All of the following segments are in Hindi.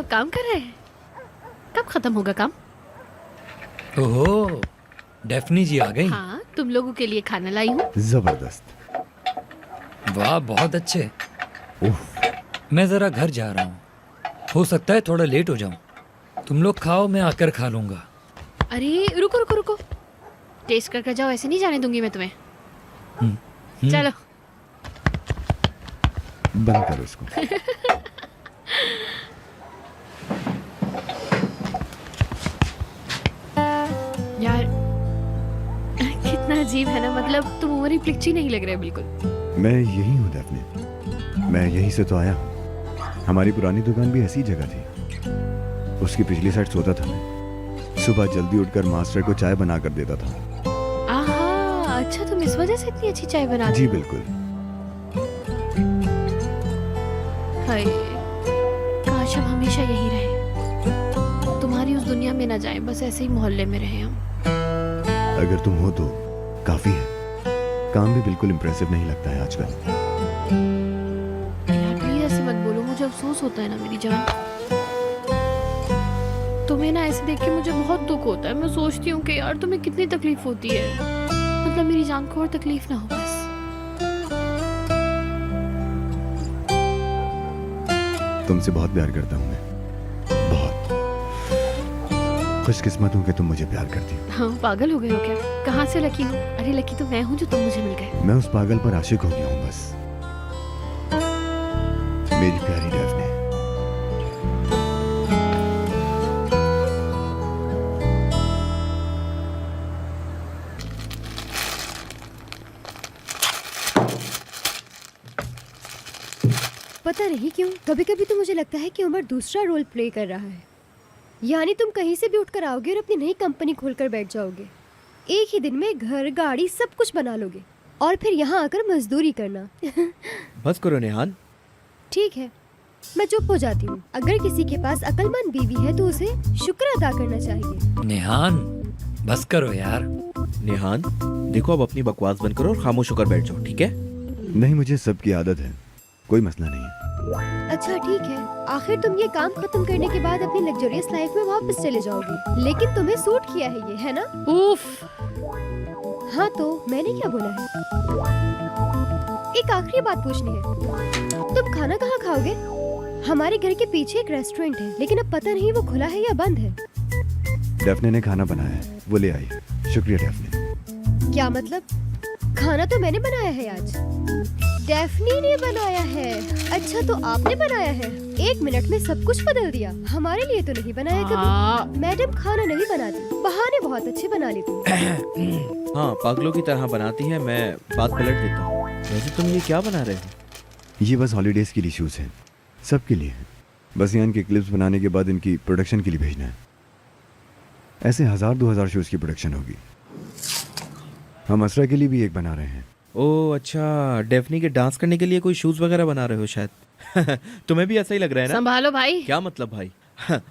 काम कर रहे हैं? कब खत्म होगा काम? ओहो, डेफनी जी आ गई। हाँ, तुम लोगों के लिए खाना लाई हूँ। जबरदस्त। वाह, बहुत अच्छे। उफ, मैं जरा घर जा रहा हूँ, हो सकता है थोड़ा लेट हो जाऊँ। तुम लोग खाओ, मैं आकर खा लूंगा। अरे रुको रुको रुको, टेस्ट करके जाओ, ऐसे नहीं जाने दूंगी मैं तुम्हें। चलो। बंद करो इसको। यार कितना अजीब है ना, मतलब तुम ओवर प्लिक्ची नहीं लग रहे बिल्कुल। मैं यही हूँ डेफनी, मैं यहीं से तो आया हूँ। हमारी पुरानी दुकान भी ऐसी जगह थी। उसकी पिछली साइड सोता था मैं। सुबह जल्दी उठकर मास्टर को चाय बना कर देता था। आहा, अच्छा तुम इस वजह से इतनी अच्छी चाय बनाते जी हो? बिल्कुल। हाय, काश हम हमेशा यही रहे, तुम्हारी उस दुनिया में ना जाए, बस ऐसे ही मोहल्ले में रहे हम। अगर तुम हो तो काफी है। काम भी बिल्कुल इम्प्रेसिव नहीं लगता है आजकल। यार प्लीज ऐसे मत बोलो, मुझे अफसोस होता है ना मेरी जान। तुम्हें ना ऐसे देख के मुझे बहुत दुख होता है। मैं सोचती हूँ कि यार तुम्हें कितनी तकलीफ होती है, मतलब मेरी जान को और तकलीफ ना हो बस। तुमसे बहुत प्यार करता हूँ मैं, बहुत। खुशकिस्मत हूँ कि तुम मुझे प्यार करती हो। हाँ, पागल हो गए हो क्या? कहाँ से लकी हो? अरे लकी तो मैं हूँ जो तुम मुझे मिल गए। मैं उस पागल पर आशिक हो गया हूँ बस। मेरी प्यारी डेफने। पता नहीं क्यों कभी कभी तो मुझे लगता है कि उमर दूसरा रोल प्ले कर रहा है। यानी तुम कहीं से भी उठकर आओगे और अपनी नई कंपनी खोलकर बैठ जाओगे। एक ही दिन में घर गाड़ी सब कुछ बना लोगे और फिर यहाँ आकर मजदूरी करना। बस करो नेहान। ठीक है, मैं चुप हो जाती हूँ। अगर किसी के पास अक्लमंद बीवी है तो उसे शुक्र अदा करना चाहिए। नेहान, बस करो यार। नेहान देखो, अब अपनी बकवास बंद करो और खामोश होकर बैठ जाओ, ठीक है? नहीं, मुझे सबकी आदत है, कोई मसला नहीं है। अच्छा ठीक है, आखिर तुम ये काम खत्म करने के बाद अपनी लग्जरियस लाइफ में वापस चले जाओगे, लेकिन तुम्हें सूट किया है ये, है ना? उफ, हाँ तो मैंने क्या बोला है? एक आखिरी बात पूछनी है, तुम खाना कहाँ खाओगे? हमारे घर के पीछे एक रेस्टोरेंट है, लेकिन अब पता नहीं वो खुला है या बंद है। डेफने ने खाना बनाया है, वो ले आई है। शुक्रिया डेफने। क्या मतलब? खाना तो मैंने बनाया है आज। डेफनी ने बनाया है? अच्छा तो आपने बनाया है? 1 मिनट में सब कुछ बदल दिया। हमारे लिए तो नहीं बनाया कभी। मैडम खाना नहीं बनाती, बहाने बहुत अच्छे बना लेती। हाँ, पागलों की तरह बनाती है, मैं बात पलट देता हूँ। वैसे तुम ये क्या बना रहे हो? ये बस हॉलीडेज के लिए शूज हैं, सबके लिए हैं। बस यहाँ इनके क्लिप्स बनाने के बाद इनकी प्रोडक्शन के लिए भेजना है। ऐसे 1000-2000 शूज की प्रोडक्शन होगी। हम असरा के लिए भी एक बना रहे हैं। ओह अच्छा, डेफनी के डांस करने के लिए कोई शूज वगैरह बना रहे हो शायद। तुम्हें भी ऐसा ही लग रहा है ना? संभालो भाई। क्या मतलब भाई?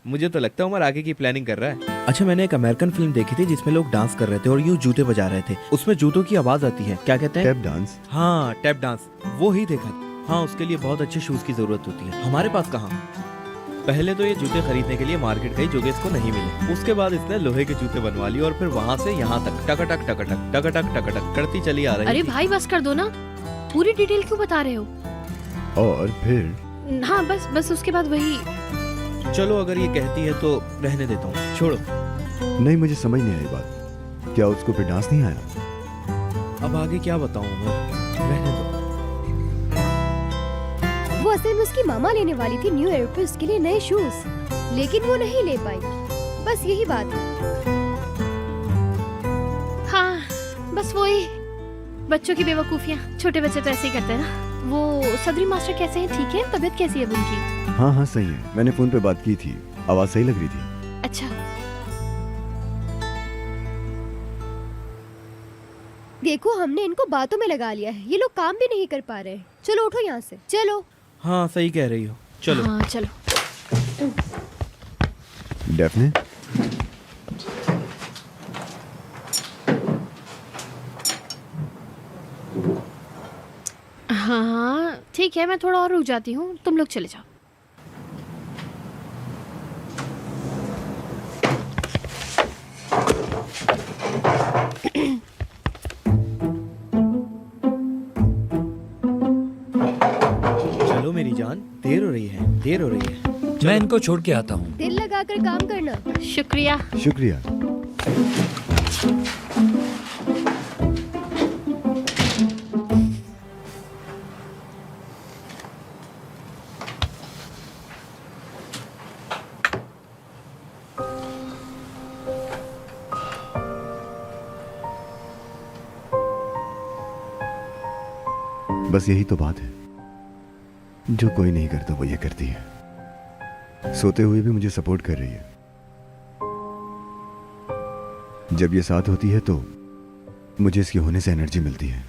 मुझे तो लगता है उमर आगे की प्लानिंग कर रहा है। अच्छा, मैंने एक अमेरिकन फिल्म देखी थी जिसमें लोग डांस कर रहे थे और यूं जूते बजा रहे थे। उसमें जूतों की आवाज आती है, क्या कहते हैं? Tap dance. हाँ, टैप डांस, वो ही देखा। हाँ, उसके लिए बहुत अच्छे शूज की जरूरत होती है। हमारे पास कहाँ? पहले तो ये जूते खरीदने के लिए मार्केट गई जो कि इसको नहीं मिले। उसके बाद इसने लोहे के जूते बनवा लिए और फिर वहाँ से यहाँ तक टकटक टकटक टकटक टकटक करती चली आ रही अरे थी। भाई बस कर दो ना, पूरी डिटेल क्यों बता रहे हो? और फिर हाँ बस उसके बाद वही। चलो, अगर ये कहती है तो रहने देता हूँ, छोड़ो। नहीं, मुझे समझ नहीं आई बात। क्या उसको फिर डांस नहीं आया? अब आगे क्या बताऊँ उमर, रहने दो। वो असल में उसकी मामा लेने वाली थी न्यू ईयर पे उसके लिए नए शूज, लेकिन वो नहीं ले पाई। बस यही बात है। हाँ बस वही बच्चों की बेवकूफियाँ। छोटे बच्चे तो ऐसे ही करते हैं ना। वो सदरी मास्टर कैसे हैं? ठीक है? तबीयत कैसी है अब उनकी? हाँ सही है, मैंने फोन पे बात की थी, आवाज सही लग रही थी। अच्छा, देखो हमने इनको बातों में लगा लिया है, ये लोग काम भी नहीं कर पा रहे। चलो उठो यहाँ से, चलो। हाँ, सही कह रही हो, चलो। हाँ चलो। डेफने, हाँ ठीक है, मैं थोड़ा और रुक जाती हूँ, तुम लोग चले जाओ। देर हो रही है। मैं इनको छोड़ के आता हूँ। दिल लगाकर काम करना। शुक्रिया। शुक्रिया। बस यही तो बात है, जो कोई नहीं करता वो ये करती है। सोते हुए भी मुझे सपोर्ट कर रही है। जब ये साथ होती है तो मुझे इसके होने से एनर्जी मिलती है।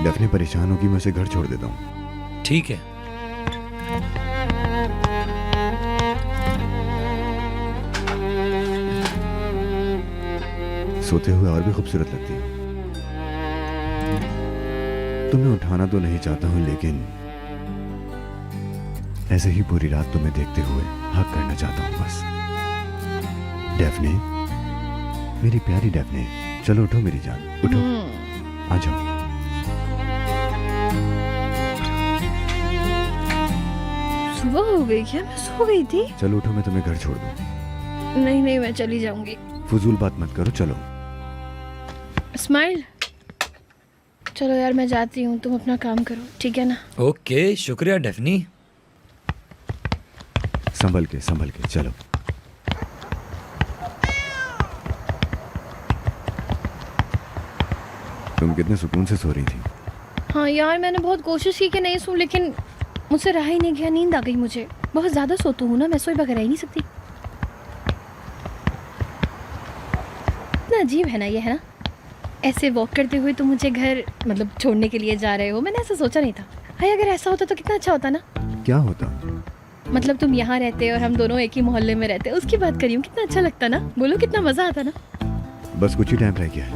डफने परेशान होगी, मैं उसे घर छोड़ देता हूँ। ठीक है। सोते हुए और भी खूबसूरत लगती है। तुम्हें उठाना तो नहीं चाहता हूं, लेकिन ऐसे ही पूरी रात तुम्हें देखते हुए हक करना चाहता हूं बस। डेफने, मेरी प्यारी डेफने, चलो उठो मेरी जान, उठो, आ जाओ। सुबह हो गई क्या? मैं सो गई थी। चलो उठो, मैं तुम्हें घर छोड़ दूं। नहीं नहीं, मैं चली जाऊंगी। फजूल बात मत करो, चलो। स्माइल, चलो यार मैं जाती हूँ, तुम अपना काम करो, ठीक है ना? ओके, शुक्रिया डेफनी। संभल के चलो। तुम कितने सुकून से सो रही थी। हाँ यार, मैंने बहुत कोशिश की कि नहीं सोऊं, लेकिन मुझसे रहा ही नहीं गया। नींद आ गई मुझे। बहुत ज़्यादा सोती हूँ ना मैं, सोए बगैर रह ही नहीं सकती। इतना अजीब है ना ये, है ना? ऐसे वॉक करते हुए तुम मुझे घर मतलब छोड़ने के लिए जा रहे हो। मैंने ऐसा सोचा नहीं था। हाय, अगर ऐसा होता तो कितना अच्छा होता ना। क्या होता? मतलब तुम यहाँ रहते और हम दोनों एक ही मोहल्ले में रहते, उसकी बात करी हूँ। कितना अच्छा लगता ना, बोलो कितना मज़ा आता ना। बस कुछ ही टाइम रह गया है,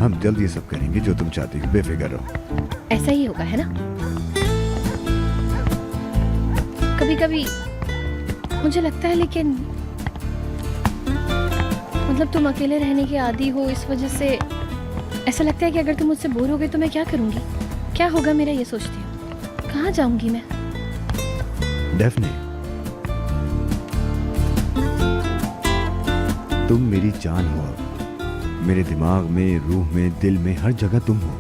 हम जल्द ये सब करेंगे जो तुम चाहती हो, बेफिक्र रहो। ऐसा ही होगा, है ना? कभी कभी मुझे लगता है, लेकिन मतलब तुम अकेले रहने के आदी हो, इस वजह से ऐसा लगता है कि अगर तुम मुझसे बोर हो गए तो मैं क्या करूंगी, क्या होगा मेरा, ये सोचती हूँ। कहाँ जाऊंगी मैं? डेफने, तुम मेरी जान हो। मेरे दिमाग में, रूह में, दिल में, हर जगह तुम हो।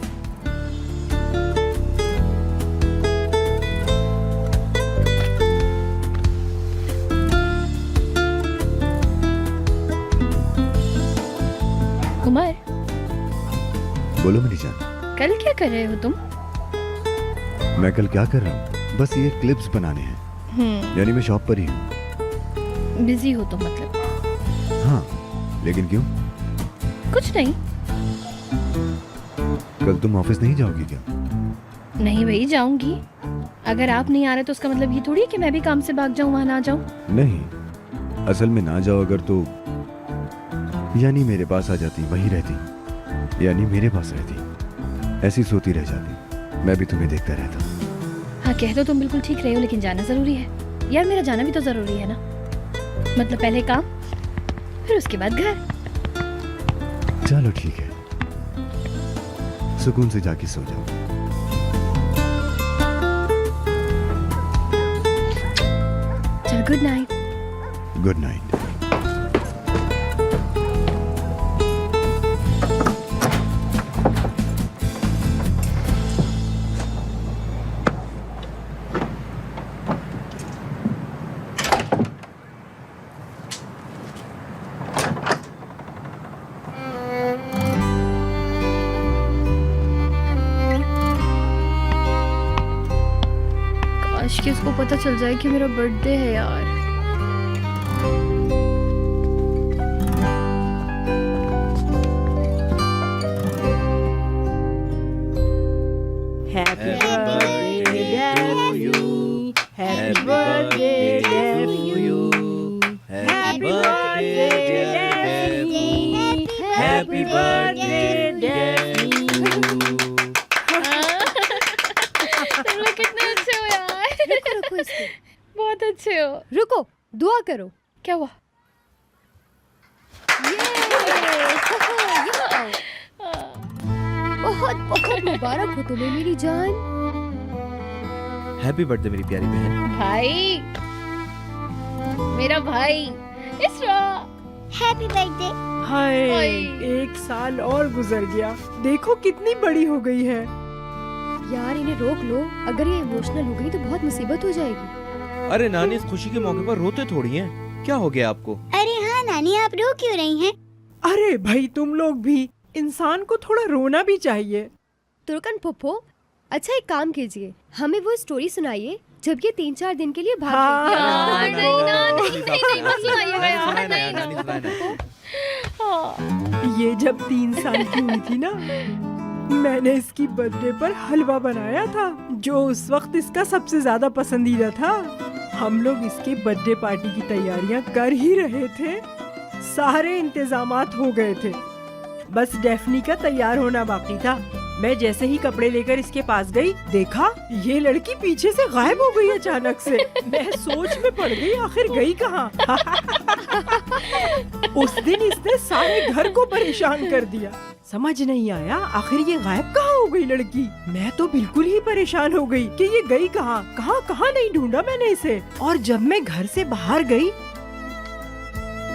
उमर, बोलो मेरी जान। कल क्या कर रहे हो तुम? मैं कल क्या कर रहा हूँ? बस ये क्लिप्स बनाने हैं। यानी मैं शॉप पर ही हूँ। बिजी हो तुम मतलब? हाँ, लेकिन क्यों? कुछ नहीं। कल तुम ऑफिस नहीं जाओगी क्या? नहीं भाई, जाऊंगी। अगर आप नहीं आ रहे तो उसका मतलब ये थोड़ी है कि मैं भी काम से भाग जाऊं, वहां ना जाऊं। नहीं, असल में ना जाओ अगर तो यानी मेरे पास आ जाती, वहीं रहती, यानी मेरे पास रहती, ऐसी सोती रह जाती, मैं भी तुम्हें देखता रहता। हाँ, कह दो तुम बिल्कुल ठीक रहे हो, लेकिन जाना जरूरी है यार। मेरा जाना भी तो जरूरी है ना। मतलब पहले काम, फिर उसके बाद घर। चलो ठीक है, सुकून से जाके सो जाओ। चल, गुड नाइट। Good night. काश कि उसको पता चल जाए कि मेरा बर्थडे है यार। Happy birthday to you. Happy birthday to you. Happy birthday Daphne. Happy birthday Daphne. तुम लोग कितने अच्छे हो यार। रुको इसको। बहुत अच्छे हो। रुको, दुआ करो। क्या हुआ? बहुत बहुत मुबारक हो तुम्हें मेरी जान। हैप्पी बर्थडे मेरी प्यारी बहन। भाई, मेरा भाई इसरा, हैप्पी बर्थडे। हाय, हाय। 1 साल और गुजर गया, देखो कितनी बड़ी हो गई है। यार इन्हें रोक लो, अगर ये इमोशनल हो गई तो बहुत मुसीबत हो जाएगी। अरे नानी इस खुशी के मौके पर रोते थोड़ी हैं। क्या हो गया आपको? अरे हाँ नानी, आप रो क्यों रही हैं? अरे भाई तुम लोग भी, इंसान को थोड़ा रोना भी चाहिए। तुर्कन फुफ्फो, अच्छा एक काम कीजिए, हमें वो स्टोरी सुनाइए जब ये 3-4 दिन के लिए भाग हाँ। गई। यार नहीं ना, नहीं मत सुनाइएगा नानी यार, सुनाए ना, नहीं नानी सुनाए ना। हाँ। ये जब 3 साल की हुई थी ना, मैंने इसकी बर्थडे पर हलवा बनाया था जो उस वक्त इसका सबसे ज्यादा पसंदीदा था। हम लोग इसके बर्थडे पार्टी की तैयारियां कर ही रहे थे, सारे इंतजामात हो गए थे, बस डेफनी का तैयार होना बाकी था। मैं जैसे ही कपड़े लेकर इसके पास गई, देखा ये लड़की पीछे से गायब हो गई अचानक से। मैं सोच में पड़ गई, आखिर गई कहाँ। उस दिन इसने सारे घर को परेशान कर दिया। समझ नहीं आया आखिर ये गायब कहाँ हो गई लड़की। मैं तो बिल्कुल ही परेशान हो गई कि ये गई कहाँ कहाँ नहीं ढूंढा मैंने इसे। और जब मैं घर से बाहर गई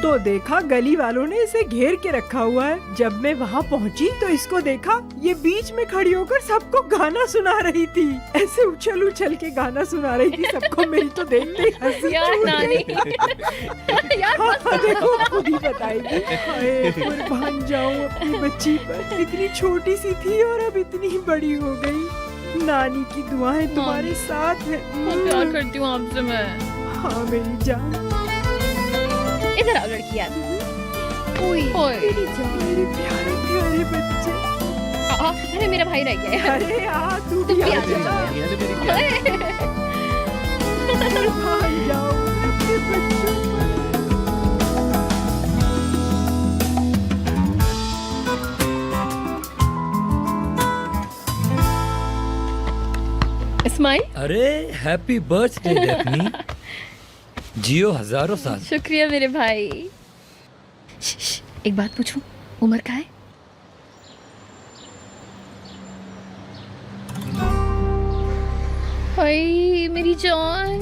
तो देखा गली वालों ने इसे घेर के रखा हुआ है। जब मैं वहाँ पहुँची तो इसको देखा, ये बीच में खड़ी होकर सबको गाना सुना रही थी। ऐसे उछल उछल के गाना सुना रही थी सबको। मेरी तो देखते ही हंसी यार छूट नानी, गई। यार हाँ, देखो खुद ही बताएगी। हाय, कुर्बान जाऊं अपनी बच्ची पर, इतनी छोटी सी थी और अब इतनी बड़ी हो गई। नानी की दुआएं तुम्हारे साथ है। बहुत प्यार करती हूँ आपसे मैं। हाँ मेरी जान, इधर आओ लड़की यार। ओए, ओए। मेरी जान। मेरे प्यारे प्यारे बच्चे। अरे मेरा भाई रह गया यार। अरे आ तू तुम भी भी आ आ जाओ। जा। अरे मेरी प्यारी। भाग जाओ अपने बच्चों पर। इस्माइल, अरे हैप्पी बर्थडे डेफनी, जियो हजारों साल। शुक्रिया मेरे भाई। एक बात पूछूं, उमर का है? हाय मेरी जान,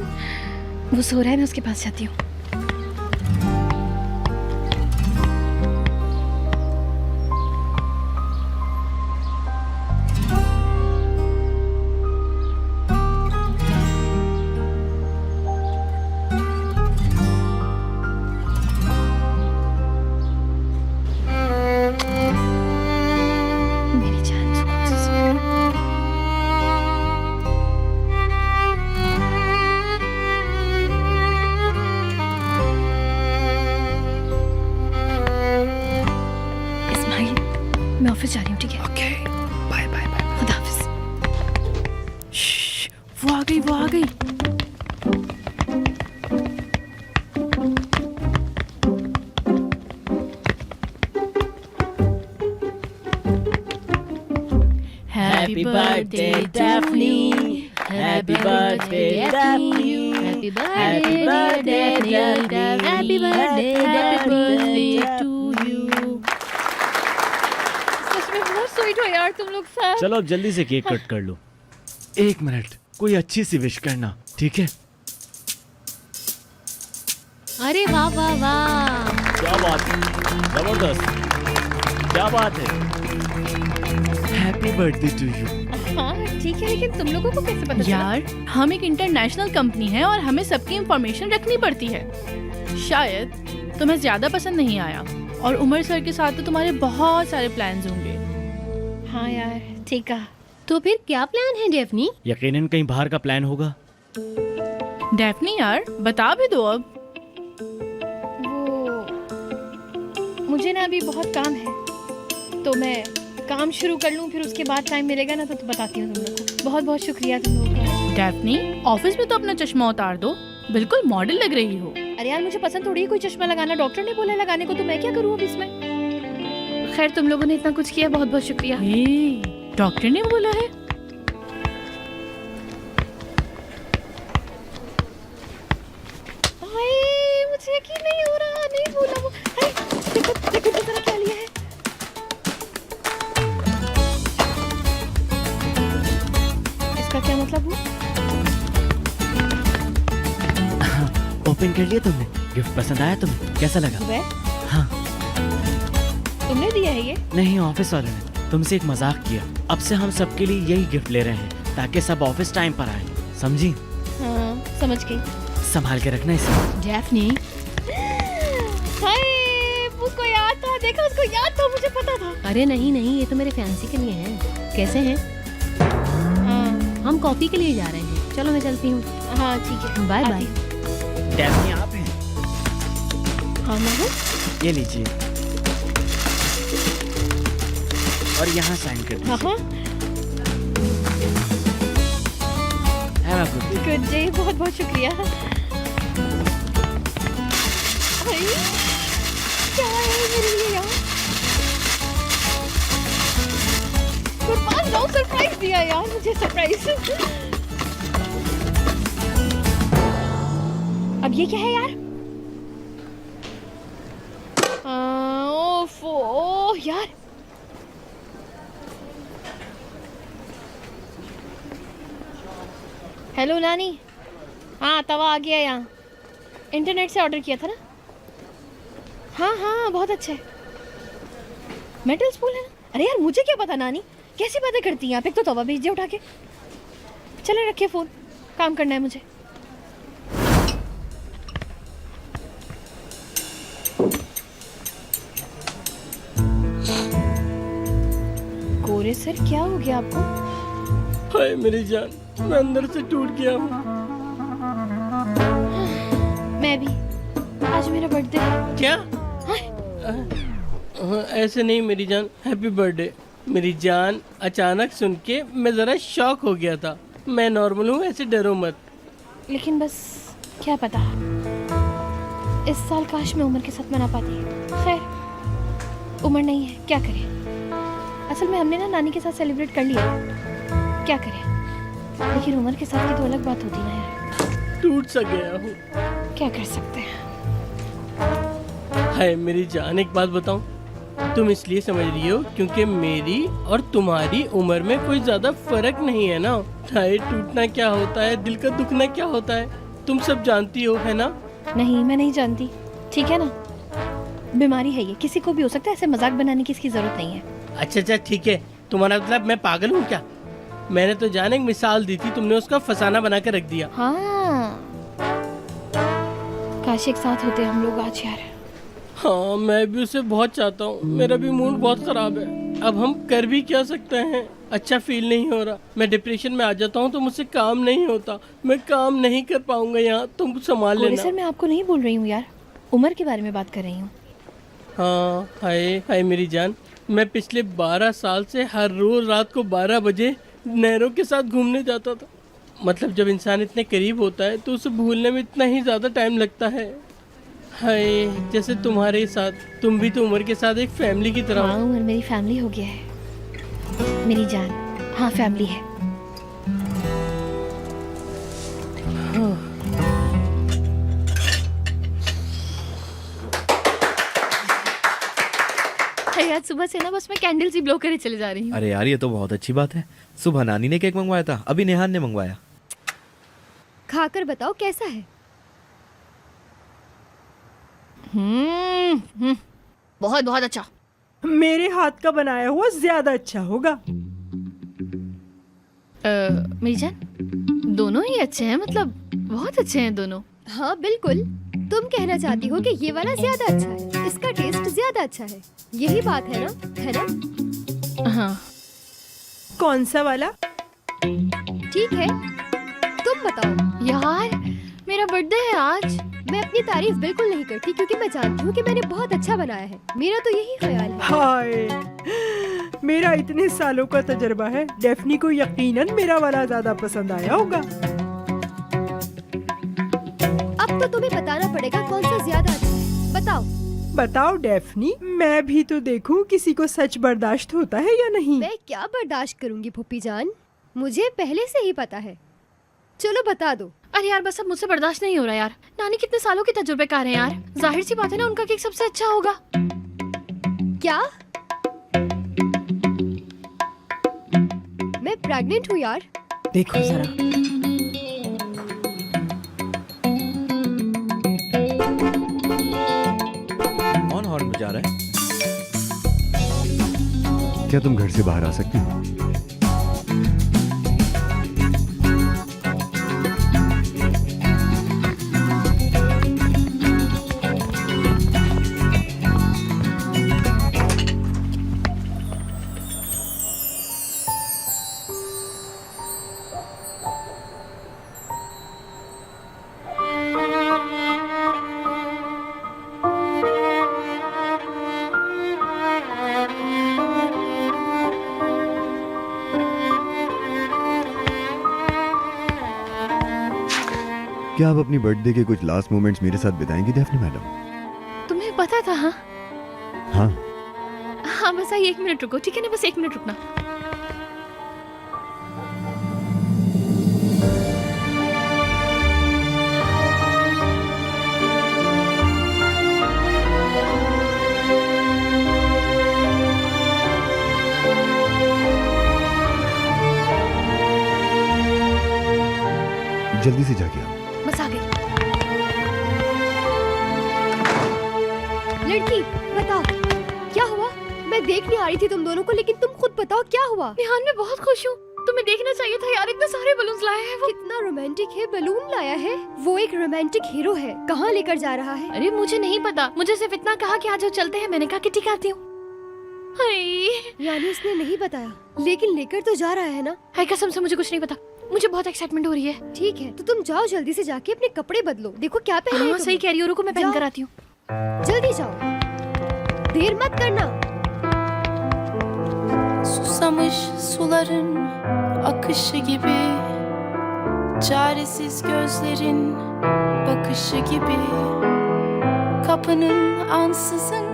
वो सो रहा है, मैं उसके पास जाती हूँ। मेरी जान सुकून से सो। इस्माइल, मैं ऑफिस जा रही हूँ, ठीक है? Okay, bye bye bye. खुदा हाफिज। वो आ गई, वो आ गई। Happy birthday, Daphne. Happy birthday, Daphne. Happy Happy birthday, Daphne. Happy birthday, Happy birthday to you. सच में बहुत स्वीट हो यार तुम लोग सब। चलो अब जल्दी से केक कट कर लो। 1 मिनट, कोई अच्छी सी विश करना, ठीक है? अरे वाह वाह वाह। क्या बात है, जबरदस्त, क्या बात है। Happy birthday to you. हाँ ठीक है, लेकिन तुम लोगों को कैसे पता चला? यार हम एक इंटरनेशनल कंपनी है और हमें सबकी इंफॉर्मेशन रखनी पड़ती है। शायद तुम्हें ज्यादा पसंद नहीं आया और उमर सर के साथ तो तुम्हारे बहुत सारे प्लान्स होंगे। हाँ यार ठीक है। तो फिर क्या प्लान है डेफनी? यकीनन कहीं बाहर का प्लान होगा। डेफनी यार बता भी दो अब। वो मुझे ना अभी बहुत काम है, तो मैं काम शुरू कर लूँ, फिर उसके बाद टाइम मिलेगा ना तो बताती हूँ तुम लोगों को। बहुत बहुत शुक्रिया तुम लोगों का। डेफनी ऑफिस में तो अपना चश्मा उतार दो, बिल्कुल मॉडल लग रही हो। अरे यार मुझे पसंद थोड़ी है कोई चश्मा लगाना, डॉक्टर ने बोला लगाने को, तो मैं क्या करूँ अब इसमें। खैर तुम लोगों ने इतना कुछ किया, बहुत बहुत शुक्रिया। डॉक्टर ने बोला है? मुझे यकीन नहीं हो रहा, नहीं बोला वो। अरे देखो देखो तो जरा क्या लिया है। इसका क्या मतलब हुआ? कर लिया तुमने? गिफ्ट पसंद आया तुम्हें? कैसा लगा? वे हाँ। तुमने दिया है ये? नहीं, ऑफिस वालों ने तुमसे एक मजाक किया। अब से हम सबके लिए यही गिफ्ट ले रहे हैं ताकि सब ऑफिस टाइम पर आए, समझी? हाँ समझ गई। संभाल के रखना इसे। डैफ्नी, हाय उसको याद था, देखा उसको याद था, मुझे पता था। अरे नहीं नहीं, ये तो मेरे फैंसी के लिए है। कैसे हैं? हाँ हम कॉफी के लिए जा रहे हैं। चलो मैं चलती हूँ। हाँ ठीक है, बाय बाय। डैफ्नी आप हैं? हाँ मैं हूँ। ये लीजिए और यहाँ साइन कर दीजिए। हाँ Have a good day. Good day, बहुत बहुत शुक्रिया। हाय, क्या है मेरे लिए यार? गुरबाज नो सरप्राइज दिया यार मुझे, सरप्राइज। अब ये क्या है यार? ओह यार, हेलो नानी। हाँ तवा आ गया यहाँ, इंटरनेट से ऑर्डर किया था ना। हाँ हाँ बहुत अच्छा है, मेटल स्पून है ना। अरे यार मुझे क्या पता नानी, कैसी बातें करती हैं आप। एक तो तवा भेज दिया उठा के। चले रखिए फ़ोन, काम करना है मुझे। गोरे सर क्या हो गया आपको? हाय मेरी जान, मैं अंदर से टूट गया हूँ। मैं भी, आज मेरा बर्थडे है। क्या? ऐसे नहीं मेरी जान, हैप्पी बर्थडे। मेरी जान, अचानक सुन के मैं ज़रा शॉक हो गया था। मैं नॉर्मल हूँ, ऐसे डरो मत। लेकिन बस क्या पता, इस साल काश मैं उमर के साथ मना पाती। खैर उमर नहीं है, क्या करें। असल में हमने ना नानी के साथ सेलिब्रेट कर लिया, क्या करें। लेकिन उमर के साथ की तो अलग बात होती ना यार। टूट सा गया हूँ, क्या कर सकते हैं। हाय मेरी जान, एक बात बताऊँ, तुम इसलिए समझ रही हो क्योंकि मेरी और तुम्हारी उम्र में कोई ज्यादा फर्क नहीं है ना। हाय टूटना क्या होता है, दिल का दुखना क्या होता है, तुम सब जानती हो, है ना? नहीं मैं नहीं जानती, ठीक है ना। बीमारी है ये, किसी को भी हो सकता है, ऐसे मजाक बनाने की इसकी जरूरत नहीं है। अच्छा ठीक है, तुम्हारा मतलब मैं पागल हूँ क्या? मैंने तो जान एक मिसाल दी थी, तुमने उसका फसाना बना कर रख दिया। हाँ काश एक साथ होते हम लोग आज यार। हाँ मैं भी उसे बहुत चाहता हूँ, मेरा भी मूड बहुत खराब है। अब हम कर भी क्या सकते हैं, अच्छा फील नहीं हो रहा। मैं डिप्रेशन में आ जाता हूँ तो मुझसे काम नहीं होता, मैं काम नहीं कर पाऊंगा यहाँ, तुम संभाल लेना। सर मैं आपको नहीं बोल रही हूँ यार, उम्र के बारे में बात कर रही हूँ। हाँ हाय हाय मेरी जान, मैं पिछले 12 साल से हर रोज रात को 12 बजे नहरों के साथ घूमने जाता था। मतलब जब इंसान इतने करीब होता है तो उसे भूलने में इतना ही ज़्यादा टाइम लगता है। हाय जैसे तुम्हारे साथ, तुम भी तो उम्र के साथ एक फैमिली की तरह। हाँ उम्र मेरी फैमिली हो गया है मेरी जान। हाँ फैमिली है। यार सुबह से ना बस मैं कैंडल्स ही ब्लो करे चले जा रही हूँ। अरे यार ये तो बहुत अच्छी बात है। सुबह नानी ने केक मंगवाया था, अभी नेहान ने मंगवाया। खाकर बताओ कैसा है। बहुत बहुत अच्छा। मेरे हाथ का बनाया हुआ ज्यादा अच्छा होगा। मेरी जान दोनों ही अच्छे हैं, मतलब बहुत अच्छे हैं दोनों। हाँ बिल्कुल, तुम कहना चाहती हो कि ये वाला ज्यादा अच्छा है, इसका टेस्ट ज्यादा अच्छा है, यही बात है ना, है ना? हाँ। कौन सा वाला? ठीक है तुम बताओ। यार मेरा बर्थडे है आज। मैं अपनी तारीफ बिल्कुल नहीं करती क्योंकि मैं जानती हूँ कि मैंने बहुत अच्छा बनाया है, मेरा तो यही ख्याल है। हाय मेरा इतने सालों का तजर्बा है, डेफनी को यकीनन मेरा वाला ज्यादा पसंद आया होगा। अब तो तुम्हें बताना पड़ेगा कौन सा ज्यादा अच्छा है, बताओ। बताओ डेफनी, मैं भी तो देखूं किसी को सच बर्दाश्त होता है या नहीं। मैं क्या बर्दाश्त करूंगी फूफी जान, मुझे पहले से ही पता है। चलो बता दो। अरे यार बस अब मुझसे बर्दाश्त नहीं हो रहा यार। नानी कितने सालों के तजुर्बेकार हैं यार, जाहिर सी बात है ना उनका केक सबसे अच्छा होगा। क्या? मैं प्रेग्नेंट हूँ यार। देखो जरा। हॉर्न बजा रहा है? क्या तुम घर से बाहर आ सकती हो? क्या आप अपनी बर्थडे के कुछ लास्ट मोमेंट्स मेरे साथ बिताएंगी डेफनी मैडम? तुम्हें पता था? हाँ हाँ। हाँ बस आइए 1 मिनट रुको, ठीक है ना? बस 1 मिनट रुकना। जल्दी से जाके आओ। बस आ गई। लड़की बताओ क्या हुआ? मैं देख नहीं आ रही थी तुम दोनों को, लेकिन तुम खुद बताओ क्या हुआ? निहान मैं बहुत खुश हूँ। तुम्हें देखना चाहिए था यार, इतने सारे बलून्स लाया है वो। कितना रोमांटिक है, बलून लाया है। वो एक रोमांटिक हीरो है। कहाँ लेकर जा रहा है? अरे मुझे नहीं पता, मुझे सिर्फ इतना कहा कि आज चलते हैं। मैंने कहा कि ठीक आती हूँ। यानी उसने नहीं बताया, लेकिन लेकर तो जा रहा है ना? हाय कसम से मुझे कुछ नहीं पता। मुझे बहुत एक्साइटमेंट हो रही है। ठीक है तो तुम जाओ जल्दी से जाके अपने कपड़े बदलो। देखो क्या पहना है हाँ सही तुमने। कह रही हो, रुको मैं पहन जाओ। कर आती हूँ। जल्दी जाओ, देर मत करना। Susamış suların akışı gibi, çaresiz gözlerin bakışı gibi, kapının ansızın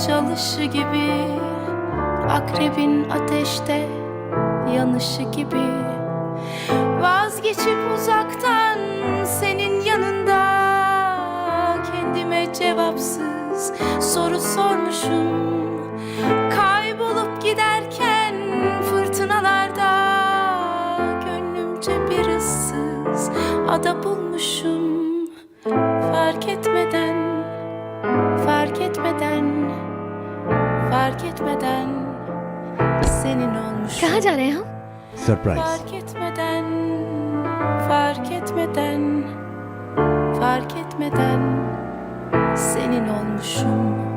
çalışı gibi, akrebin ateşte yanışı gibi, vazgeçip uzaktan senin yanında kendime cevapsız soru sormuşum. Kaybolup giderken fırtınalarda gönlümce bir ıssız ada bulmuşum. Fark etmeden, fark etmeden, fark etmeden senin olmuşum. कहाँ जा रहे हैं हम? Surprise. Fark etmeden, fark etmeden, fark etmeden senin olmuşum.